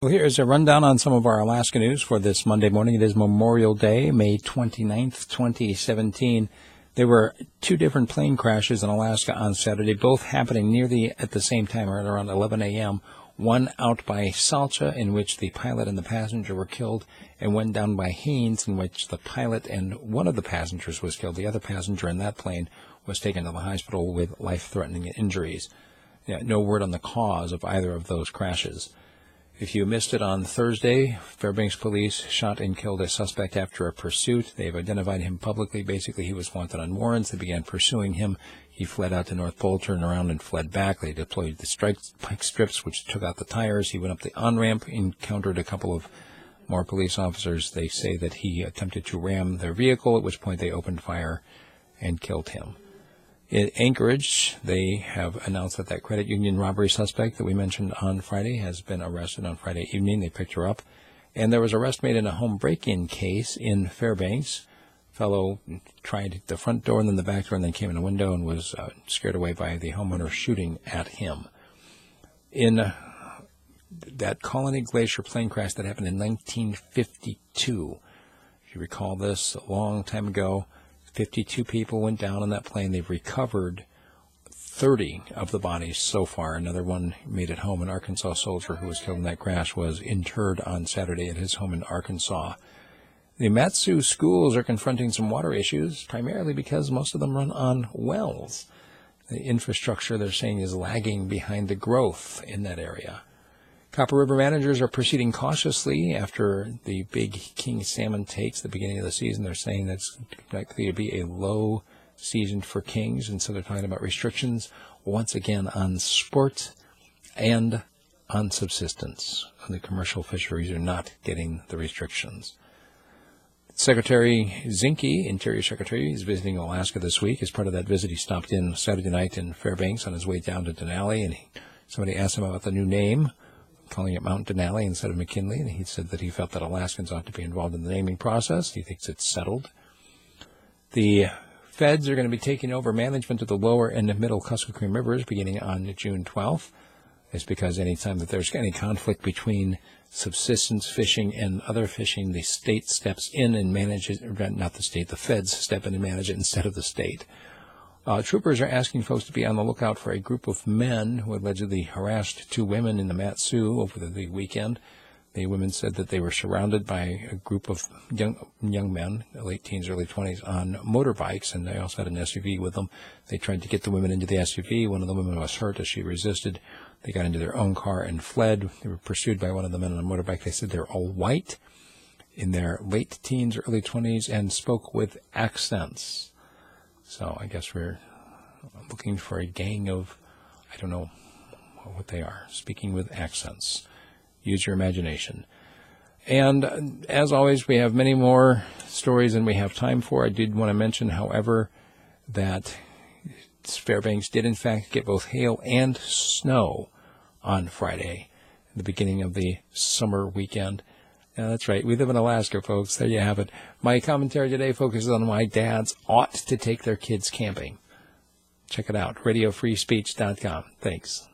Well, here's a rundown on some of our Alaska news for this Monday morning. It is Memorial Day, May 29th, 2017. There were two different plane crashes in Alaska on Saturday, both happening at the same time, right around 11 a.m. One out by Salcha, in which the pilot and the passenger were killed, and one down by Haines, in which the pilot and one of the passengers was killed. The other passenger in that plane was taken to the hospital with life-threatening injuries. No word on the cause of either of those crashes. If you missed it on Thursday, Fairbanks police shot and killed a suspect after a pursuit. They've identified him publicly. Basically, he was wanted on warrants. They began pursuing him. He fled out to North Pole, turned around, and fled back. They deployed the spike strips, which took out the tires. He went up the on-ramp, encountered a couple of more police officers. They say that he attempted to ram their vehicle, at which point they opened fire and killed him. In Anchorage, they have announced that credit union robbery suspect that we mentioned on Friday has been arrested on Friday evening. They picked her up. And there was an arrest made in a home break-in case in Fairbanks. A fellow tried the front door and then the back door and then came in a window and was scared away by the homeowner shooting at him. In that Colony Glacier plane crash that happened in 1952, if you recall this, a long time ago, 52 people went down on that plane. They've recovered 30 of the bodies so far. Another one made it home. An Arkansas soldier who was killed in that crash was interred on Saturday at his home in Arkansas. The Mat-Su schools are confronting some water issues, primarily because most of them run on wells. The infrastructure, they're saying, is lagging behind the growth in that area. Copper River managers are proceeding cautiously after the big king salmon takes the beginning of the season. They're saying that's likely to be a low season for kings, and so they're talking about restrictions once again on sport and on subsistence. The commercial fisheries are not getting the restrictions. Secretary Zinke, Interior Secretary, is visiting Alaska this week. As part of that visit, he stopped in Saturday night in Fairbanks on his way down to Denali, and somebody asked him about the new name, calling it Mount Denali instead of McKinley, and he said that he felt that Alaskans ought to be involved in the naming process. He thinks it's settled. The feds are going to be taking over management of the lower and middle Kusko rivers beginning on June 12th. It's because anytime that there's any conflict between subsistence fishing and other fishing, the state steps in and manages, not the state, the feds step in and manage it instead of the state. Troopers are asking folks to be on the lookout for a group of men who allegedly harassed two women in the Mat-Su over the weekend. The women said that they were surrounded by a group of young men, late teens, early 20s, on motorbikes, and they also had an SUV with them. They tried to get the women into the SUV. One of the women was hurt as she resisted. They got into their own car and fled. They were pursued by one of the men on a motorbike. They said they're all white, in their late teens, early 20s, and spoke with accents. So I guess we're looking for a gang of, I don't know what they are, speaking with accents. Use your imagination. And as always, we have many more stories than we have time for. I did want to mention, however, that Fairbanks did in fact get both hail and snow on Friday, the beginning of the summer weekend. Yeah, that's right. We live in Alaska, folks. There you have it. My commentary today focuses on why dads ought to take their kids camping. Check it out, radiofreespeech.com. Thanks.